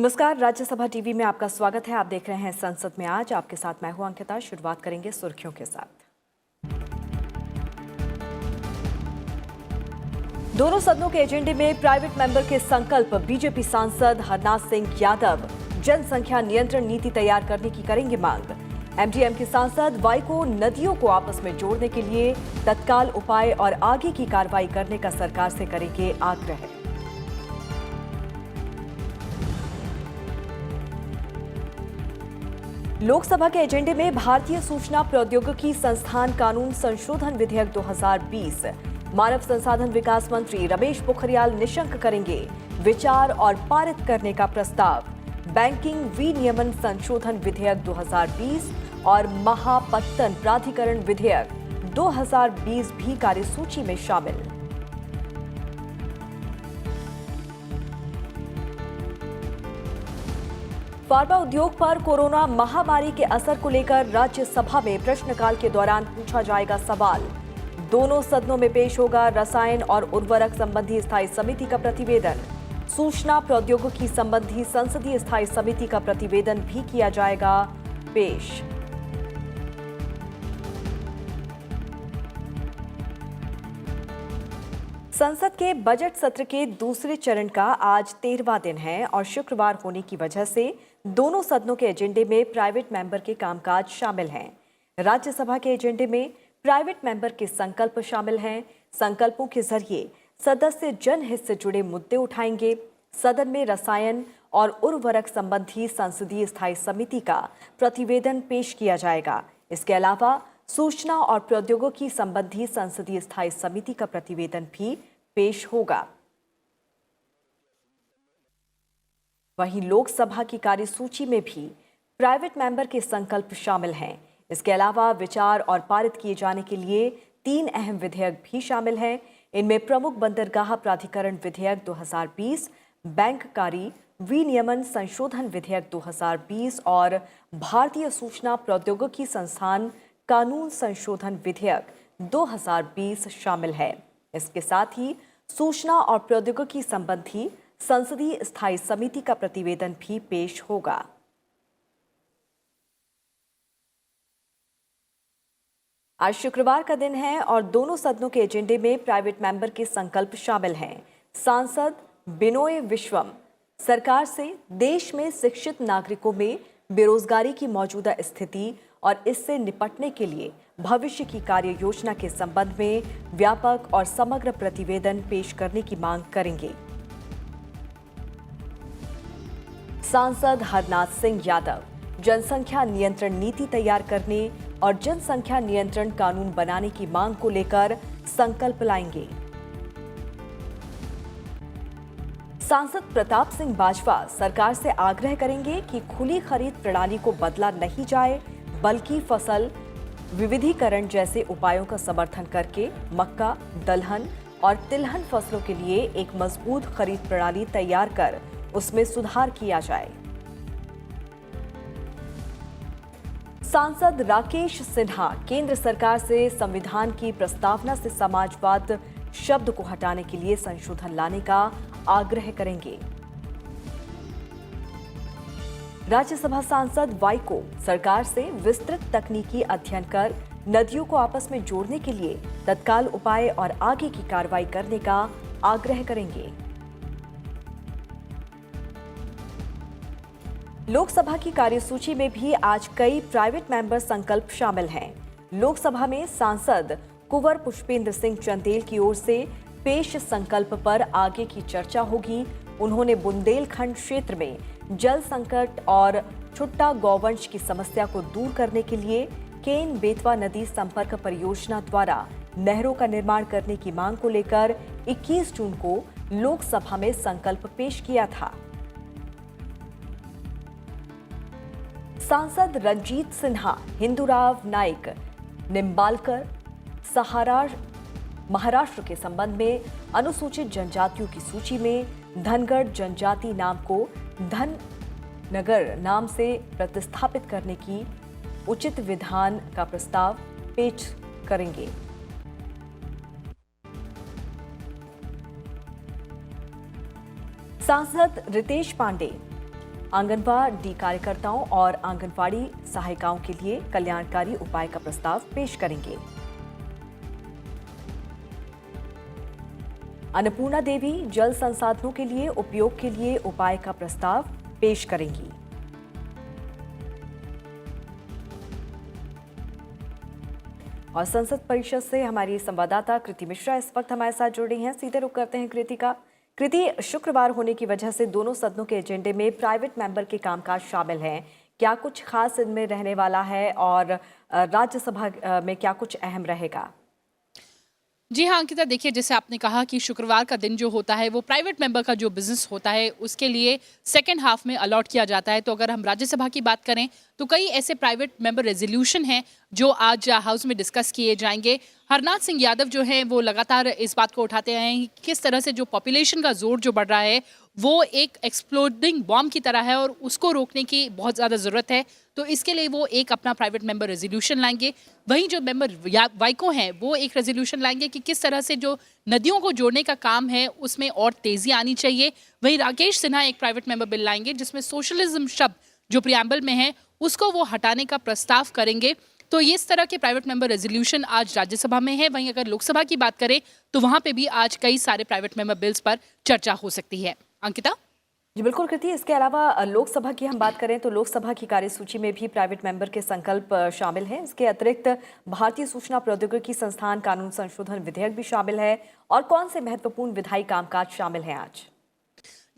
नमस्कार, राज्यसभा टीवी में आपका स्वागत है। आप देख रहे हैं संसद में आज। आपके साथ मैं हूं अंकिता। शुरुआत करेंगे सुर्खियों के साथ। दोनों सदनों के एजेंडे में प्राइवेट मेंबर के संकल्प। बीजेपी सांसद हरनाथ सिंह यादव जनसंख्या नियंत्रण नीति तैयार करने की करेंगे मांग। एमडीएम के सांसद वाई को नदियों को आपस में जोड़ने के लिए तत्काल उपाय और आगे की कार्रवाई करने का सरकार से करेंगे आग्रह। लोकसभा के एजेंडे में भारतीय सूचना प्रौद्योगिकी संस्थान कानून संशोधन विधेयक 2020। मानव संसाधन विकास मंत्री रमेश पोखरियाल निशंक करेंगे विचार और पारित करने का प्रस्ताव। बैंकिंग विनियमन संशोधन विधेयक 2020 और महापत्तन प्राधिकरण विधेयक 2020 भी कार्यसूची में शामिल। फार्मा उद्योग पर कोरोना महामारी के असर को लेकर राज्यसभा में प्रश्नकाल के दौरान पूछा जाएगा सवाल। दोनों सदनों में पेश होगा रसायन और उर्वरक संबंधी स्थायी समिति का प्रतिवेदन। सूचना प्रौद्योगिकी संबंधी संसदीय स्थायी समिति का प्रतिवेदन भी किया जाएगा पेश। संसद के बजट सत्र के दूसरे चरण का आज 13वां दिन है और शुक्रवार होने की वजह से दोनों सदनों के एजेंडे में प्राइवेट मेंबर के कामकाज शामिल हैं। राज्यसभा के एजेंडे में प्राइवेट मेंबर के संकल्प शामिल हैं। संकल्पों के जरिए सदस्य जनहित से जुड़े मुद्दे उठाएंगे। सदन में रसायन और उर्वरक संबंधी संसदीय स्थायी समिति का प्रतिवेदन पेश किया जाएगा। इसके अलावा सूचना और प्रौद्योगिकी संबंधी संसदीय स्थायी समिति का प्रतिवेदन भी पेश होगा। वहीं लोकसभा की कार्यसूची में भी प्राइवेट मेंबर के संकल्प शामिल हैं। इसके अलावा विचार और पारित किए जाने के लिए 3 अहम विधेयक भी शामिल हैं। इनमें प्रमुख बंदरगाह प्राधिकरण विधेयक 2020, बैंककारी विनियमन संशोधन विधेयक 2020 और भारतीय सूचना प्रौद्योगिकी संस्थान कानून संशोधन विधेयक 2020 शामिल है। इसके साथ ही सूचना और प्रौद्योगिकी संबंधी संसदीय स्थायी समिति का प्रतिवेदन भी पेश होगा। आज शुक्रवार का दिन है और दोनों सदनों के एजेंडे में प्राइवेट मेंबर के संकल्प शामिल हैं। सांसद बिनोय विश्वम सरकार से देश में शिक्षित नागरिकों में बेरोजगारी की मौजूदा स्थिति और इससे निपटने के लिए भविष्य की कार्य योजना के संबंध में व्यापक और समग्र प्रतिवेदन पेश करने की मांग करेंगे। सांसद हरनाथ सिंह यादव जनसंख्या नियंत्रण नीति तैयार करने और जनसंख्या नियंत्रण कानून बनाने की मांग को लेकर संकल्प लाएंगे। सांसद प्रताप सिंह बाजवा सरकार से आग्रह करेंगे कि खुली खरीद प्रणाली को बदला नहीं जाए, बल्कि फसल विविधीकरण जैसे उपायों का समर्थन करके मक्का, दलहन और तिलहन फसलों के लिए एक मजबूत खरीद प्रणाली तैयार कर उसमें सुधार किया जाए। सांसद राकेश सिन्हा केंद्र सरकार से संविधान की प्रस्तावना से समाजवाद शब्द को हटाने के लिए संशोधन लाने का आग्रह करेंगे। राज्यसभा सांसद वाई को सरकार से विस्तृत तकनीकी अध्ययन कर नदियों को आपस में जोड़ने के लिए तत्काल उपाय और आगे की कार्रवाई करने का आग्रह करेंगे। लोकसभा की कार्यसूची में भी आज कई प्राइवेट मेंबर संकल्प शामिल हैं। लोकसभा में सांसद कुंवर पुष्पेंद्र सिंह चंदेल की ओर से पेश संकल्प पर आगे की चर्चा होगी। उन्होंने बुंदेलखंड क्षेत्र में जल संकट और छुट्टा गौवंश की समस्या को दूर करने के लिए केन बेतवा नदी संपर्क परियोजना द्वारा नहरों का निर्माण करने की मांग को लेकर 21 जून को लोकसभा में संकल्प पेश किया था। सांसद रंजीत सिन्हा, हिंदूराव नाइक, निम्बालकर, सहारा महाराष्ट्र के संबंध में अनुसूचित जनजातियों की सूची में धनगढ़ जनजाति नाम को धननगर नाम से प्रतिस्थापित करने की उचित विधान का प्रस्ताव पेश करेंगे। सांसद रितेश पांडे आंगनवाड़ी कार्यकर्ताओं और आंगनवाड़ी सहायिकाओं के लिए कल्याणकारी उपाय का प्रस्ताव पेश करेंगे। अन्नपूर्णा देवी जल संसाधनों के लिए उपयोग के लिए उपाय का प्रस्ताव पेश करेंगी। और संसद परिषद से हमारी संवाददाता कृति मिश्रा इस वक्त हमारे साथ जुड़ रही हैं। सीधे रुख करते हैं कृति का। कृति, शुक्रवार होने की वजह से दोनों सदनों के एजेंडे में प्राइवेट मेंबर के कामकाज शामिल हैं। क्या कुछ खास इनमें रहने वाला है और राज्यसभा में क्या कुछ अहम रहेगा? जी हाँ अंकिता, देखिए जैसे आपने कहा कि शुक्रवार का दिन जो होता है वो प्राइवेट मेंबर का जो बिजनेस होता है उसके लिए सेकेंड हाफ में अलॉट किया जाता है। तो अगर हम राज्यसभा की बात करें तो कई ऐसे प्राइवेट मेंबर रेजोल्यूशन हैं जो आज हाउस में डिस्कस किए जाएंगे। हरनाथ सिंह यादव जो हैं वो लगातार इस बात को उठाते आए हैं कि किस तरह से जो पॉपुलेशन का जोर जो बढ़ रहा है वो एक एक्सप्लोडिंग बॉम्ब की तरह है और उसको रोकने की बहुत ज़्यादा ज़रूरत है। तो इसके लिए वो एक अपना प्राइवेट मेंबर रेजोल्यूशन लाएंगे। वहीं जो मेंबर वाइको हैं वो एक रेजोल्यूशन लाएंगे कि किस तरह से जो नदियों को जोड़ने का काम है उसमें और तेज़ी आनी चाहिए। वहीं राकेश सिन्हा एक प्राइवेट मेंबर बिल लाएंगे जिसमें सोशलिज्म शब्द जो प्रियम्बल में है उसको वो हटाने का प्रस्ताव करेंगे। तो ये इस तरह के प्राइवेट मेंबर रेजोल्यूशन आज राज्यसभा में है। वहीं अगर लोकसभा की बात करें तो वहां पे भी आज कई सारे प्राइवेट मेंबर बिल्स पर चर्चा हो सकती है। अंकिता जी बिल्कुल कृति, इसके अलावा लोकसभा की हम बात करें तो लोकसभा की कार्यसूची में भी प्राइवेट मेंबर के संकल्प शामिल हैं। इसके अतिरिक्त भारतीय सूचना प्रौद्योगिकी संस्थान कानून संशोधन विधेयक भी शामिल है। और कौन से महत्वपूर्ण विधायी कामकाज शामिल हैं आज?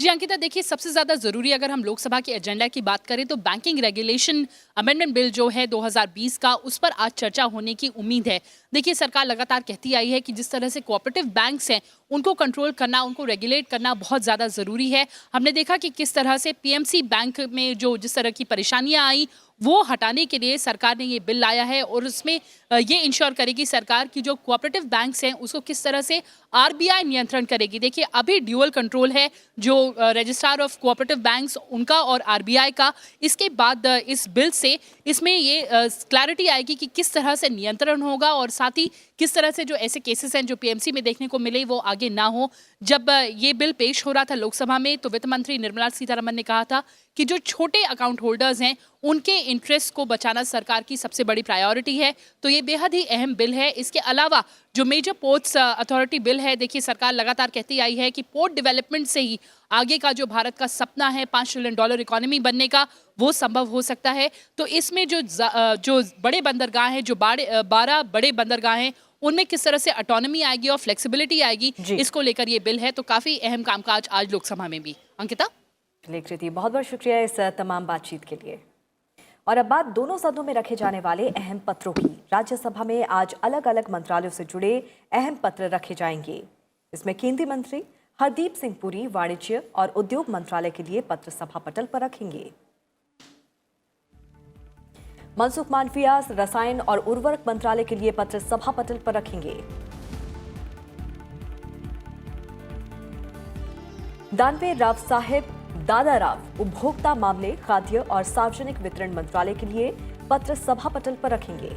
जी अंकिता, देखिए सबसे ज़्यादा ज़रूरी अगर हम लोकसभा के एजेंडा की बात करें तो बैंकिंग रेगुलेशन अमेंडमेंट बिल जो है 2020 का, उस पर आज चर्चा होने की उम्मीद है। देखिए सरकार लगातार कहती आई है कि जिस तरह से कोऑपरेटिव बैंक्स हैं उनको कंट्रोल करना, उनको रेगुलेट करना बहुत ज़्यादा ज़रूरी है। हमने देखा कि किस तरह से पीएमसी बैंक में जो जिस तरह की परेशानियां आई वो हटाने के लिए सरकार ने ये बिल लाया है और उसमें ये इंश्योर करेगी सरकार की जो कोऑपरेटिव बैंक्स हैं उसको किस तरह से आरबीआई नियंत्रण करेगी। देखिए अभी ड्यूअल कंट्रोल है जो रजिस्ट्रार ऑफ कोऑपरेटिव बैंक्स उनका और आरबीआई का। इसके बाद इस बिल से इसमें ये क्लैरिटी आएगी कि किस तरह से नियंत्रण होगा और साथ ही किस तरह से जो ऐसे केसेस हैं जो पीएमसी में देखने को मिले वो आगे ना हो। जब ये बिल पेश हो रहा था लोकसभा में तो वित्त मंत्री निर्मला सीतारमण ने कहा था कि जो छोटे अकाउंट होल्डर्स हैं उनके इंटरेस्ट को बचाना सरकार की सबसे बड़ी प्रायोरिटी है। तो ये बेहद ही अहम बिल है। इसके अलावा जो मेजर पोर्ट्स अथॉरिटी बिल है, देखिए सरकार लगातार कहती आई है कि पोर्ट डेवलपमेंट से ही आगे का जो भारत का सपना है $5 ट्रिलियन इकोनॉमी बनने का वो संभव हो सकता है। तो इसमें जो बड़े बंदरगाह हैं, जो 12 बड़े बंदरगाह हैं उनमें किस तरह से ऑटोनॉमी आएगी और फ्लेक्सिबिलिटी आएगी, इसको लेकर ये बिल है। तो काफी अहम कामकाज आज लोकसभा में भी। अंकिता, कृति, बहुत बहुत शुक्रिया इस तमाम बातचीत के लिए। और अब बात दोनों सदनों में रखे जाने वाले अहम पत्रों की। राज्यसभा में आज अलग अलग मंत्रालयों से जुड़े अहम पत्र रखे जाएंगे। इसमें केंद्रीय मंत्री हरदीप सिंह पुरी वाणिज्य और उद्योग मंत्रालय के लिए पत्र सभा पटल पर रखेंगे। मनसुख मांडविया रसायन और उर्वरक मंत्रालय के लिए पत्र सभा पटल पर रखेंगे। दानवे राव साहेब दादाराव उपभोक्ता मामले, खाद्य और सार्वजनिक वितरण मंत्रालय के लिए पत्र सभा पटल पर रखेंगे।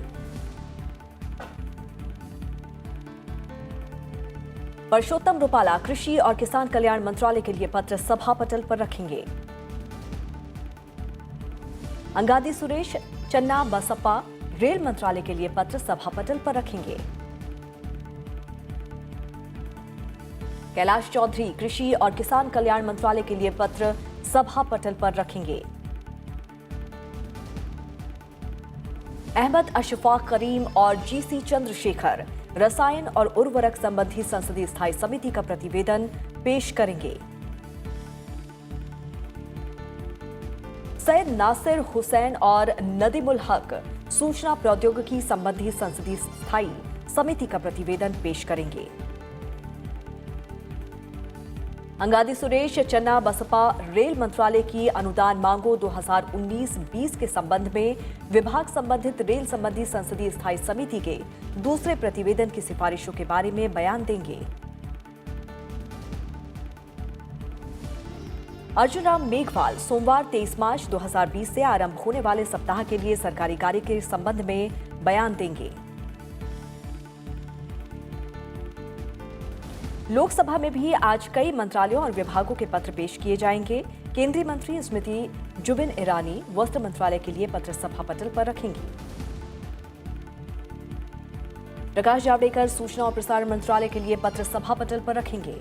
परषोत्तम रुपाला कृषि और किसान कल्याण मंत्रालय के लिए पत्र सभा पटल पर रखेंगे। अंगादी सुरेश चन्ना बसपा रेल मंत्रालय के लिए पत्र सभा पटल पर रखेंगे। कैलाश चौधरी कृषि और किसान कल्याण मंत्रालय के लिए पत्र सभा पटल पर रखेंगे। अहमद अशफाक करीम और जीसी चंद्रशेखर रसायन और उर्वरक संबंधी संसदीय स्थायी समिति का प्रतिवेदन पेश करेंगे। सैयद नासिर हुसैन और नदीमुल हक सूचना प्रौद्योगिकी संबंधी संसदीय स्थायी समिति का प्रतिवेदन पेश करेंगे। अंगादी सुरेश चन्ना बसपा रेल मंत्रालय की अनुदान मांगों 2019-20 के संबंध में विभाग संबंधित रेल संबंधी संसदीय स्थायी समिति के दूसरे प्रतिवेदन की सिफारिशों के बारे में बयान देंगे। अर्जुन राम मेघवाल सोमवार 23 मार्च 2020 से आरंभ होने वाले सप्ताह के लिए सरकारी कार्य के संबंध में बयान देंगे। लोकसभा में भी आज कई मंत्रालयों और विभागों के पत्र पेश किए जाएंगे। केंद्रीय मंत्री स्मृति जुबिन ईरानी वस्त्र मंत्रालय के लिए पत्र सभा पटल पर रखेंगी। प्रकाश जावड़ेकर सूचना और प्रसारण मंत्रालय के लिए पत्र सभा पटल पर रखेंगे।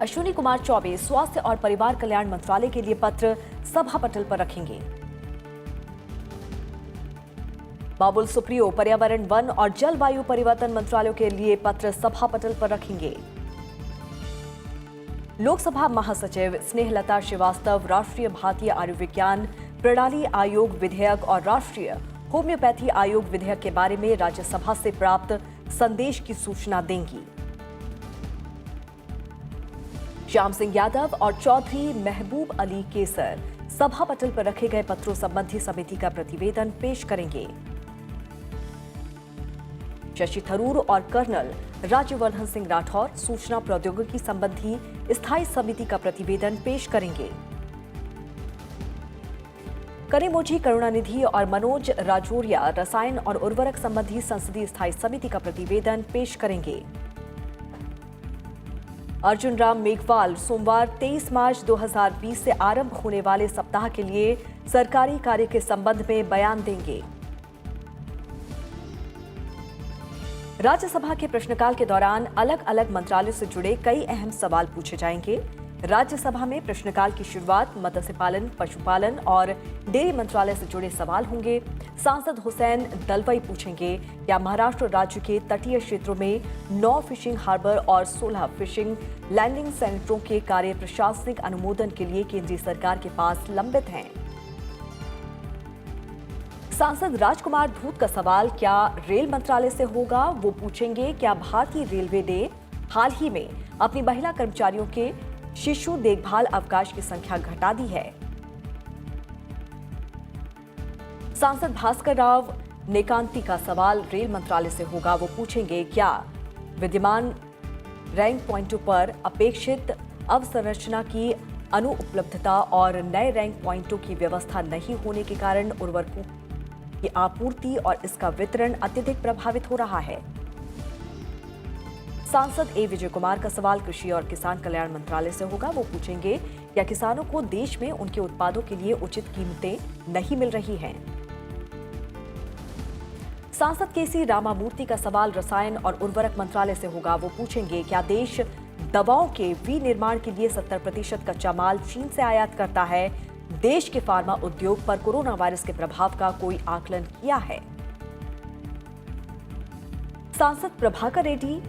अश्विनी कुमार चौबे स्वास्थ्य और परिवार कल्याण मंत्रालय के लिए पत्र सभा पटल पर रखेंगे। बाबुल सुप्रियो पर्यावरण, वन और जलवायु परिवर्तन मंत्रालयों के लिए पत्र सभा पटल पर रखेंगे। लोकसभा महासचिव स्नेहलता श्रीवास्तव राष्ट्रीय भारतीय आयुर्विज्ञान प्रणाली आयोग विधेयक और राष्ट्रीय होम्योपैथी आयोग विधेयक के बारे में राज्यसभा से प्राप्त संदेश की सूचना देंगी। श्याम सिंह यादव और चौधरी महबूब अली केसर सभा पटल पर रखे गए पत्रों संबंधी समिति का प्रतिवेदन पेश करेंगे। शशि थरूर और कर्नल राज्यवर्धन सिंह राठौर सूचना प्रौद्योगिकी संबंधी स्थायी समिति का प्रतिवेदन पेश करेंगे। कनिमोझी करुणानिधि और मनोज राजौरिया रसायन और उर्वरक संबंधी संसदीय स्थायी समिति का प्रतिवेदन पेश करेंगे। अर्जुन राम मेघवाल सोमवार 23 मार्च 2020 से आरंभ होने वाले सप्ताह के लिए सरकारी कार्य के संबंध में बयान देंगे। राज्यसभा के प्रश्नकाल के दौरान अलग अलग मंत्रालयों से जुड़े कई अहम सवाल पूछे जाएंगे। राज्यसभा में प्रश्नकाल की शुरुआत मत्स्य पालन, पशुपालन और डेयरी मंत्रालय से जुड़े सवाल होंगे। सांसद हुसैन दलवई पूछेंगे, क्या महाराष्ट्र राज्य के तटीय क्षेत्रों में 9 फिशिंग हार्बर और 16 फिशिंग लैंडिंग सेंटरों के कार्य प्रशासनिक अनुमोदन के लिए केंद्रीय सरकार के पास लंबित हैं। सांसद राजकुमार धूत का सवाल क्या रेल मंत्रालय से होगा, वो पूछेंगे, क्या भारतीय रेलवे ने हाल ही में अपनी महिला कर्मचारियों के शिशु देखभाल अवकाश की संख्या घटा दी है। सांसद भास्कर राव नेकांती का सवाल रेल मंत्रालय से होगा, वो पूछेंगे, क्या विद्यमान रैंक पॉइंटों पर अपेक्षित अवसंरचना की अनुपलब्धता और नए रैंक पॉइंटों की व्यवस्था नहीं होने के कारण उर्वरकों की आपूर्ति और इसका वितरण अत्यधिक प्रभावित हो रहा है। सांसद ए विजय कुमार का सवाल कृषि और किसान कल्याण मंत्रालय से होगा, वो पूछेंगे, क्या किसानों को देश में उनके उत्पादों के लिए उचित कीमतें नहीं मिल रही हैं। सांसद केसी रामामूर्ति का सवाल रसायन और उर्वरक मंत्रालय से होगा, वो पूछेंगे, क्या देश दवाओं के विनिर्माण के लिए 70% कच्चा माल चीन से आयात करता है। देश के फार्मा उद्योग पर कोरोना वायरस के प्रभाव का कोई आकलन किया है। सांसद प्रभाकर रेड्डी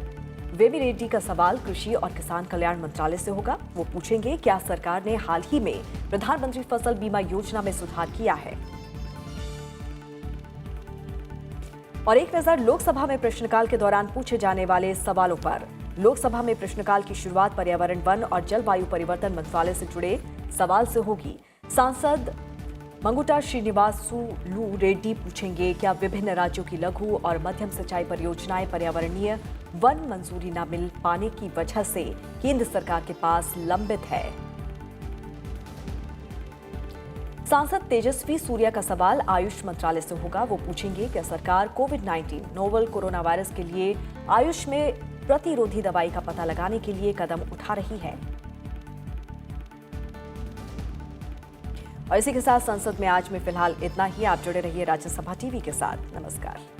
वेवी रेड्डी का सवाल कृषि और किसान कल्याण मंत्रालय से होगा, वो पूछेंगे, क्या सरकार ने हाल ही में प्रधानमंत्री फसल बीमा योजना में सुधार किया है। और एक नजर लोकसभा में प्रश्नकाल के दौरान पूछे जाने वाले सवालों पर। लोकसभा में प्रश्नकाल की शुरुआत पर्यावरण, वन और जलवायु परिवर्तन मंत्रालय से जुड़े सवाल से होगी। सांसद मंगुटा श्रीनिवासुलु रेड्डी पूछेंगे, क्या विभिन्न राज्यों की लघु और मध्यम सिंचाई परियोजनाएं पर्यावरणीय वन मंजूरी न मिल पाने की वजह से केंद्र सरकार के पास लंबित है। सांसद तेजस्वी सूर्या का सवाल आयुष मंत्रालय से होगा, वो पूछेंगे, क्या सरकार कोविड-19 नोवल कोरोना वायरस के लिए आयुष में प्रतिरोधी दवाई का पता लगाने के लिए कदम उठा रही है। और इसी के साथ संसद में आज में फिलहाल इतना ही। आप जुड़े रहिए राज्यसभा टीवी के साथ। नमस्कार।